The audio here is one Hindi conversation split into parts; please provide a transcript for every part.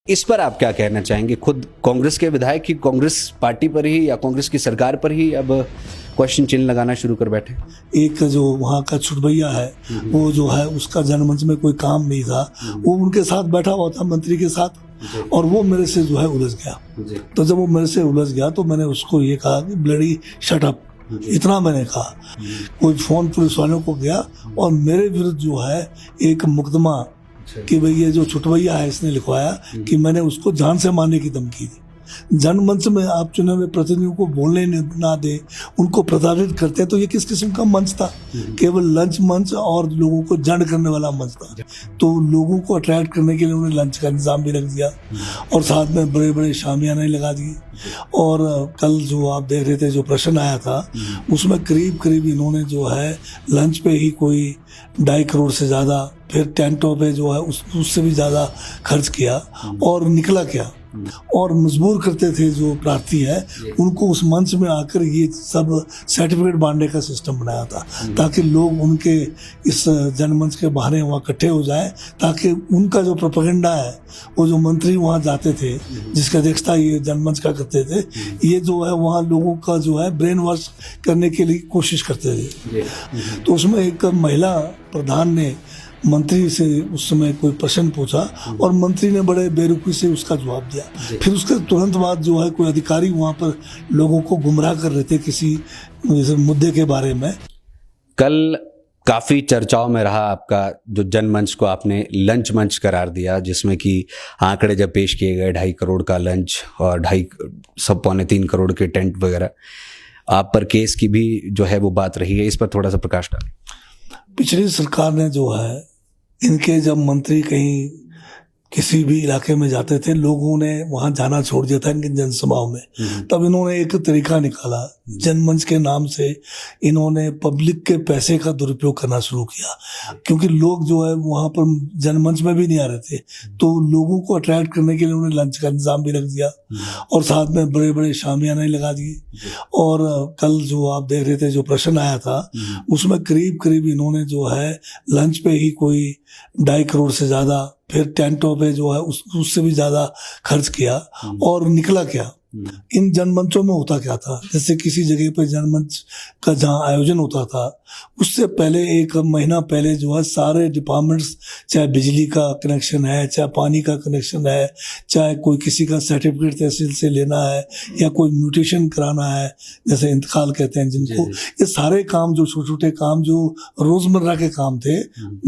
इस पर आप क्या कहना चाहेंगे? खुद कांग्रेस के विधायक ही कांग्रेस पार्टी पर ही या कांग्रेस की सरकार पर ही अब क्वेश्चन चिन्ह लगाना शुरू कर बैठे? एक जो वहाँ का छुटभैया है वो जो है उसका जनमंच में कोई काम नहीं था, वो उनके साथ बैठा हुआ था मंत्री के साथ, और वो मेरे से जो है उलझ गया। तो जब वो मेरे से उलझ गया तो मैंने उसको ये कहा कि ब्लडी शट अप, इतना मैंने कहा। कोई फोन पुलिस वालों को गया और मेरे विरुद्ध जो है एक मुकदमा कि भाई ये जो छुटभैया है इसने लिखवाया कि मैंने उसको जान से मारने की धमकी दी। जनमंच में आप चुने हुए प्रतिनिधियों को बोलने ना दे, उनको प्रताड़ित करते हैं, तो ये किस किस्म का मंच था? केवल लंच मंच और लोगों को जंड करने वाला मंच था। तो लोगों को अट्रैक्ट करने के लिए उन्होंने लंच का इंतजाम भी रख दिया और साथ में बड़े बड़े शामियाने लगा दिए। और कल जो आप देख रहे थे जो प्रश्न आया था उसमें करीब करीब इन्होंने जो है लंच पे ही कोई 2.5 करोड़ से ज़्यादा, फिर टेंटों पे जो है उससे भी ज़्यादा खर्च किया। और निकला क्या? और मजबूर करते थे जो प्रार्थी है उनको उस मंच में आकर ये सब सर्टिफिकेट बांटने का सिस्टम बनाया था ताकि लोग उनके इस जनमंच के बहाने वहाँ इकट्ठे हो जाएं, ताकि उनका जो प्रोपेगेंडा है, वो जो मंत्री वहाँ जाते थे जिसका अध्यक्षता ये जनमंच का करते थे, ये जो है वहाँ लोगों का जो है ब्रेन वॉश करने के लिए कोशिश करते थे। तो उसमें एक महिला प्रधान ने मंत्री से उस समय कोई प्रश्न पूछा और मंत्री ने बड़े बेरुखी से उसका जवाब दिया। फिर उसके तुरंत बाद जो है कोई अधिकारी वहाँ पर लोगों को गुमराह कर रहे थे किसी मुद्दे के बारे में। कल काफ़ी चर्चाओं में रहा आपका जो जनमंच को आपने लंच मंच करार दिया, जिसमें कि आंकड़े जब पेश किए गए 2.5 करोड़ का लंच और 2.5-3 करोड़ के टेंट वगैरह, आप पर केस की भी जो है वो बात रही है। इस पर थोड़ा सा प्रकाश डालें। पिछली सरकार ने जो है इनके जब मंत्री कहीं किसी भी इलाके में जाते थे, लोगों ने वहां जाना छोड़ दिया था इनकी जनसभाओं में, तब इन्होंने एक तरीका निकाला। जनमंच के नाम से इन्होंने पब्लिक के पैसे का दुरुपयोग करना शुरू किया, क्योंकि लोग जो है वहां पर जनमंच में भी नहीं आ रहे थे, तो लोगों को अट्रैक्ट करने के लिए उन्होंने लंच का इंतजाम भी रख दिया और साथ में बड़े बड़े शामियाने लगा दिए। और कल जो आप देख रहे थे जो प्रश्न आया था उसमें करीब करीब इन्होंने जो है लंच पे ही कोई 2.5 करोड़ से ज़्यादा, फिर टेंटों पे जो है उससे भी ज़्यादा खर्च किया। और निकला क्या? इन जनमंचों में होता क्या था, जैसे किसी जगह पर जनमंच का जहाँ आयोजन होता था उससे पहले 1 महीना पहले जो है सारे डिपार्टमेंट्स, चाहे बिजली का कनेक्शन है, चाहे पानी का कनेक्शन है, चाहे कोई किसी का सर्टिफिकेट तहसील से लेना है या कोई म्यूटेशन कराना है, जैसे इंतकाल कहते हैं जिनको, ये सारे काम जो छोटे छोटे काम जो रोजमर्रा के काम थे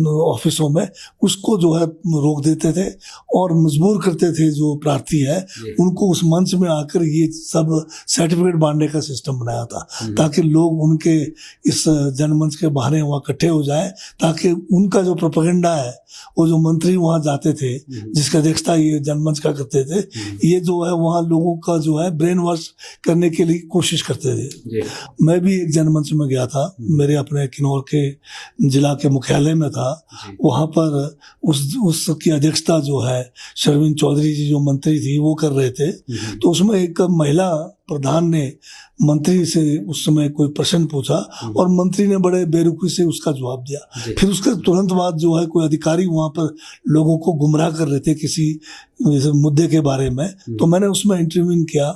ऑफिसों में, उसको जो है रोक देते थे और मजबूर करते थे जो प्रार्थी है उनको उस मंच में आकर ये सब सर्टिफिकेट बांटने का सिस्टम बनाया था ताकि लोग उनके इस जनमंच के बहाने वहाँ इकट्ठे हो जाएं, ताकि उनका जो प्रोपेगेंडा है, वो जो मंत्री वहाँ जाते थे जिसका अध्यक्षता ये जनमंच का करते थे, ये जो है वहाँ लोगों का जो है ब्रेन वॉश करने के लिए कोशिश करते थे। मैं भी एक जनमंच में गया था, मेरे अपने किन्नौर के जिला के मुख्यालय में था, वहाँ पर उसकी अध्यक्षता जो है शर्मिन चौधरी जी जो मंत्री थी वो कर रहे थे। तो उसमें एक महिला प्रधान ने मंत्री से उस समय कोई प्रश्न पूछा और मंत्री ने बड़े बेरुखी से उसका जवाब दिया। फिर उसके तुरंत बाद जो है कोई अधिकारी वहाँ पर लोगों को गुमराह कर रहे थे किसी मुद्दे के बारे में, तो मैंने उसमें इंटरव्यू किया।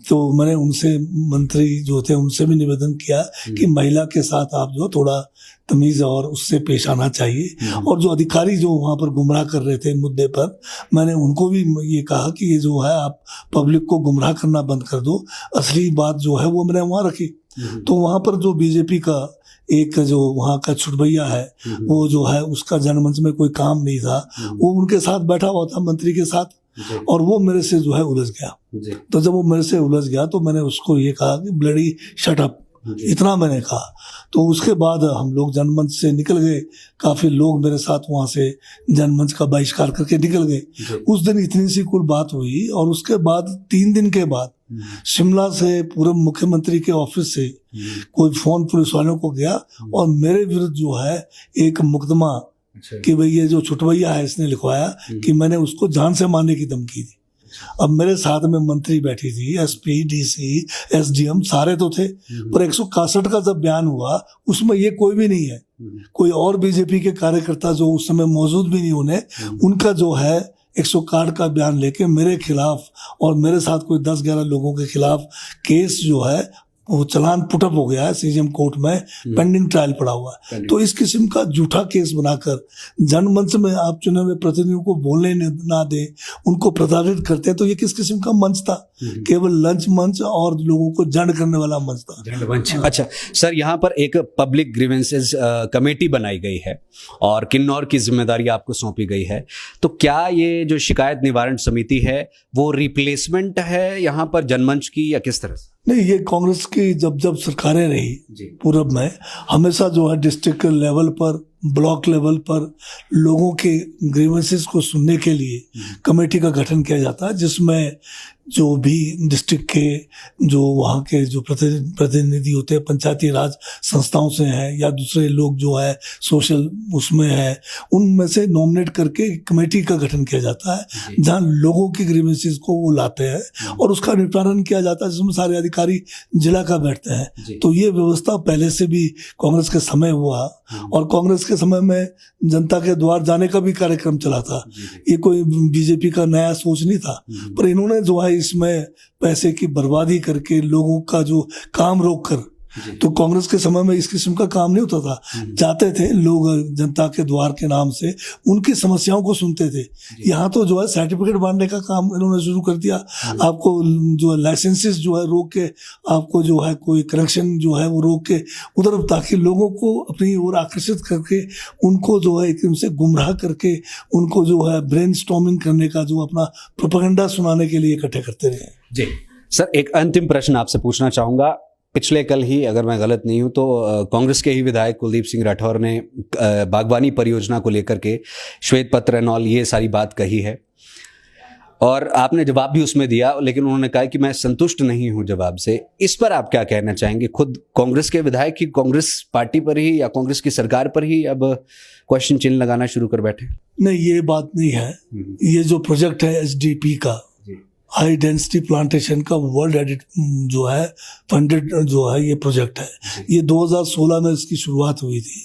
तो मैंने उनसे, मंत्री जो थे उनसे भी निवेदन किया कि महिला के साथ आप जो थोड़ा तमीज़ और उससे पेश आना चाहिए। और जो अधिकारी जो वहाँ पर गुमराह कर रहे थे मुद्दे पर, मैंने उनको भी ये कहा कि ये जो है आप पब्लिक को गुमराह करना बंद कर दो, असली बात जो है वो मैंने वहाँ रखी। तो वहाँ पर जो बीजेपी का एक जो वहाँ का छुटभैया है वो जो है उसका जनमंच में कोई काम नहीं था, वो उनके साथ बैठा हुआ था मंत्री के साथ, और वो मेरे से जो है उलझ गया। तो जब वो मेरे से उलझ गया तो मैंने उसको ये कहा कि ब्लडी शट अप, इतना मैंने कहा। तो उसके बाद हम लोग जनमंच से निकल गए, काफी लोग मेरे साथ वहां से जनमंच का बहिष्कार करके निकल गए। उस दिन इतनी सी कुल बात हुई और उसके बाद 3 दिन के बाद शिमला से पूर्व मुख्यमंत्री के ऑफिस से कोई फोन पुलिस वालों को गया और मेरे विरुद्ध जो है एक मुकदमा कि भाई ये जो छुटभैया है इसने लिखवाया कि मैंने उसको जान से मारने की धमकी दी। अब मेरे साथ में मंत्री बैठी थी, एसपी, डीसी, एसडीएम सारे तो थे, पर 161 का जब बयान हुआ उसमें ये कोई भी नहीं है। कोई और बीजेपी के कार्यकर्ता जो उस समय मौजूद भी नहीं, उन्हें उनका जो है 161 का बयान लेके मेरे खिलाफ और मेरे साथ कोई 10-11 लोगों के खिलाफ केस जो है वो चलान पुटअप हो गया है सीजीएम कोर्ट में, पेंडिंग ट्रायल पड़ा हुआ है। तो इस किस्म का झूठा केस बनाकर जनमंच में आप चुने हुए प्रतिनिधियों को बोलने ना दे, उनको प्रताड़ित करते हैं, तो ये किस किस्म का मंच था? केवल लंच मंच और लोगों को जंड करने वाला मंच था। अच्छा सर, यहाँ पर एक पब्लिक ग्रीवेंसेस कमेटी बनाई गई है और किन्नौर की जिम्मेदारी आपको सौंपी गई है, तो क्या ये जो शिकायत निवारण समिति है वो रिप्लेसमेंट है यहाँ पर जनमंच की, या किस तरह से? नहीं, ये कांग्रेस की जब सरकारें रही पूर्व में, हमेशा जो है डिस्ट्रिक्ट लेवल पर, ब्लॉक लेवल पर लोगों के ग्रीवेंसेस को सुनने के लिए कमेटी का गठन किया जाता है, जिसमें जो भी डिस्ट्रिक्ट के जो वहाँ के जो प्रतिनिधि होते हैं, पंचायती राज संस्थाओं से हैं या दूसरे लोग जो है सोशल उसमें है, उनमें से नॉमिनेट करके कमेटी का गठन किया जाता है, जहाँ लोगों की ग्रीवेंसेस को वो लाते हैं और उसका निपटारण किया जाता है, जिसमें सारे अधिकारी जिला का बैठते हैं। तो ये व्यवस्था पहले से भी कांग्रेस के समय हुआ और कांग्रेस के समय में जनता के द्वार जाने का भी कार्यक्रम चला था। ये कोई बीजेपी का नया सोच नहीं था, पर इन्होंने जो है इसमें पैसे की बर्बादी करके लोगों का जो काम रोक कर, तो कांग्रेस के समय में इस किस्म का काम नहीं होता था। जाते थे लोग जनता के द्वार के नाम से, उनकी समस्याओं को सुनते थे। यहाँ तो जो है सर्टिफिकेट बांटने का काम इन्होंने शुरू कर दिया, आपको जो लाइसेंसेस जो है रोक के, आपको जो है कोई कनेक्शन जो है वो रोक के उधर, ताकि लोगों को अपनी ओर आकर्षित करके उनको जो है एकदम से गुमराह करके उनको जो है ब्रेन स्टॉर्मिंग करने का जो अपना प्रोपेगेंडा सुनाने के लिए इकट्ठे करते रहे। जी सर, एक अंतिम प्रश्न आपसे पूछना चाहूँगा। पिछले कल ही, अगर मैं गलत नहीं हूं, तो कांग्रेस के ही विधायक कुलदीप सिंह राठौर ने बागवानी परियोजना को लेकर के श्वेत पत्र एंड ऑल ये सारी बात कही है और आपने जवाब भी उसमें दिया, लेकिन उन्होंने कहा कि मैं संतुष्ट नहीं हूं जवाब से। इस पर आप क्या कहना चाहेंगे? खुद कांग्रेस के विधायक ही कांग्रेस पार्टी पर ही या कांग्रेस की सरकार पर ही अब क्वेश्चन चिन्ह लगाना शुरू कर बैठे? नहीं, ये बात नहीं है। ये जो प्रोजेक्ट है एसडीपी का, हाई डेंसिटी प्लांटेशन का, वर्ल्ड एडिट जो है फंडेड जो है ये प्रोजेक्ट है, ये 2016 में इसकी शुरुआत हुई थी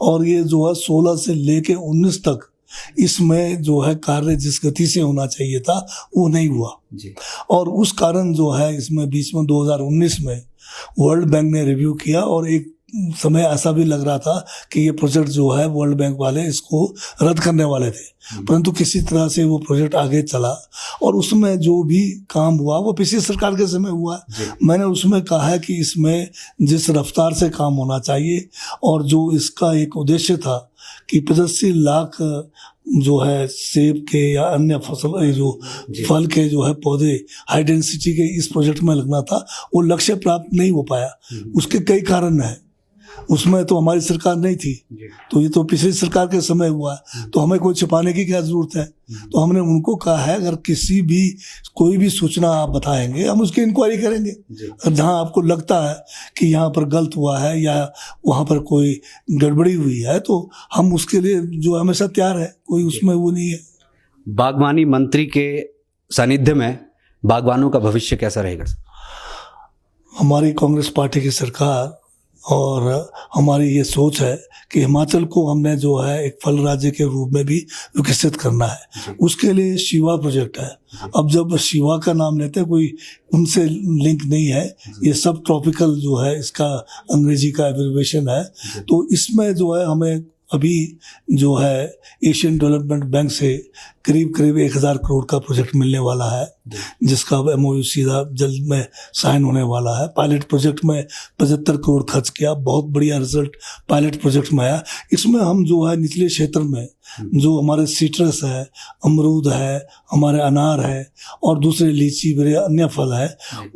और ये जो है 16 से लेके 19 तक इसमें जो है कार्य जिस गति से होना चाहिए था वो नहीं हुआ और उस कारण जो है इसमें बीच में 2019 में वर्ल्ड बैंक ने रिव्यू किया और एक समय ऐसा भी लग रहा था कि ये प्रोजेक्ट जो है वर्ल्ड बैंक वाले इसको रद्द करने वाले थे, परंतु किसी तरह से वो प्रोजेक्ट आगे चला और उसमें जो भी काम हुआ वो पिछली सरकार के समय हुआ। मैंने उसमें कहा है कि इसमें जिस रफ्तार से काम होना चाहिए और जो इसका एक उद्देश्य था कि 85 लाख जो है सेब के या अन्य फसल जो फल के जो है पौधे हाई डेंसिटी के इस प्रोजेक्ट में लगना था, वो लक्ष्य प्राप्त नहीं हो पाया। उसके कई कारण हैं, उसमें तो हमारी सरकार नहीं थी, तो ये तो पिछली सरकार के समय हुआ, तो हमें कोई छिपाने की क्या जरूरत है? तो हमने उनको कहा है अगर कोई भी सूचना आप बताएंगे हम उसकी इंक्वायरी करेंगे, और जहां आपको लगता है कि यहाँ पर गलत हुआ है या वहां पर कोई गड़बड़ी हुई है तो हम उसके लिए जो हमेशा तैयार है, कोई उसमें वो नहीं है। बागवानी मंत्री के सानिध्य में बागवानों का भविष्य कैसा रहेगा? हमारी कांग्रेस पार्टी की सरकार और हमारी ये सोच है कि हिमाचल को हमने जो है एक फल राज्य के रूप में भी विकसित करना है। उसके लिए शिवा प्रोजेक्ट है। अब जब शिवा का नाम लेते हैं, कोई उनसे लिंक नहीं है, ये सब ट्रॉपिकल जो है इसका अंग्रेजी का एब्रिविएशन है। तो इसमें जो है हमें अभी जो है एशियन डेवलपमेंट बैंक से करीब 1000 करोड़ का प्रोजेक्ट मिलने वाला है, जिसका एमओयू सीधा जल्द में साइन होने वाला है। पायलट प्रोजेक्ट में 75 करोड़ खर्च किया, बहुत बढ़िया रिजल्ट पायलट प्रोजेक्ट में आया। इसमें हम जो है निचले क्षेत्र में जो हमारे सिट्रस है, अमरूद है, हमारे अनार है और दूसरे लीची वगैरह अन्य फल है,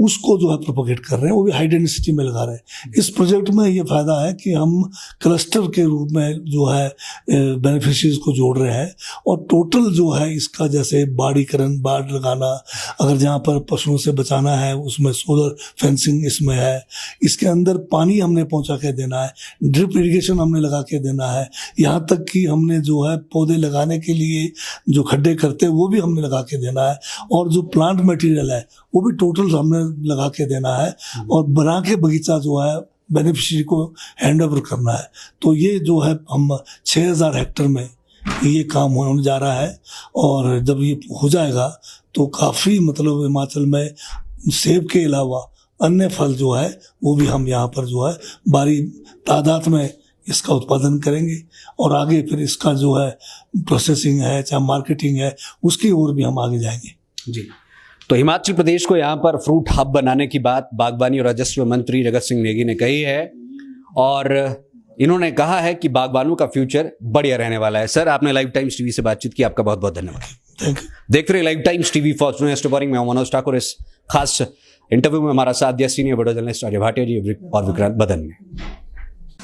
उसको जो है प्रोपोगेट कर रहे हैं, वो भी हाई डेंसिटी में लगा रहे हैं। इस प्रोजेक्ट में ये फायदा है कि हम क्लस्टर के रूप में जो है बेनिफिशियरीज को जोड़ रहे हैं और टोटल जो है इसका जैसे बाड़ीकरण, बाड़ लगाना, अगर जहाँ पर पशुओं से बचाना है उसमें सोलर फेंसिंग इसमें है, इसके अंदर पानी हमने पहुँचा के देना है, ड्रिप इरिगेशन हमने लगा के देना है, यहाँ तक कि हमने जो है पौधे लगाने के लिए जो खड्डे करते हैं वो भी हमने लगा के देना है और जो प्लांट मटेरियल है वो भी टोटल हमने लगा के देना है और बना के बगीचा जो है बेनिफिशियरी को हैंड ओवर करना है। तो ये जो है हम 6000 हेक्टेयर में ये काम होने जा रहा है। और जब ये हो जाएगा तो काफ़ी मतलब हिमाचल में सेब के अलावा अन्य फल जो है वो भी हम यहाँ पर जो है भारी तादाद में इसका उत्पादन करेंगे। और आगे फिर इसका जो है प्रोसेसिंग है चाहे मार्केटिंग है उसकी ओर भी हम आगे जाएंगे। जी, तो हिमाचल प्रदेश को यहाँ पर फ्रूट हब बनाने की बात बागवानी और राजस्व मंत्री जगत सिंह नेगी ने कही है और इन्होंने कहा है कि बागवानों का फ्यूचर बढ़िया रहने वाला है। सर, आपने लाइव टाइम्स टीवी से बातचीत की, आपका बहुत बहुत धन्यवाद। Thank you. देखते रहिए live times TV for storing में मनोज ठाकुर। इस खास इंटरव्यू में हमारा साथ दिया senior video journalist Ajay Bhatia ji और विक्रांत बदन ने।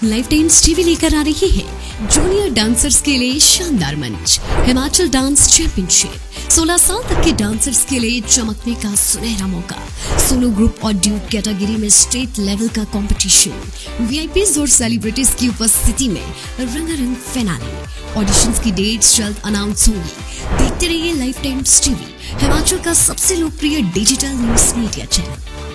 लाइव टाइम्स टीवी लेकर आ रही है जूनियर डांसर्स के लिए शानदार मंच, हिमाचल डांस चैंपियनशिप। 16 साल तक के डांसर्स के लिए चमकने का सुनहरा मौका, सोलो ग्रुप और ड्यूट कैटेगरी में स्टेट लेवल का कंपटीशन, वीआईपीज और सेलिब्रिटीज की उपस्थिति में रंगारंग फिनाले। ऑडिशंस की डेट्स जल्द अनाउंस होंगी। देखते रहिए लाइव टाइम्स टीवी, हिमाचल का सबसे लोकप्रिय डिजिटल न्यूज मीडिया चैनल।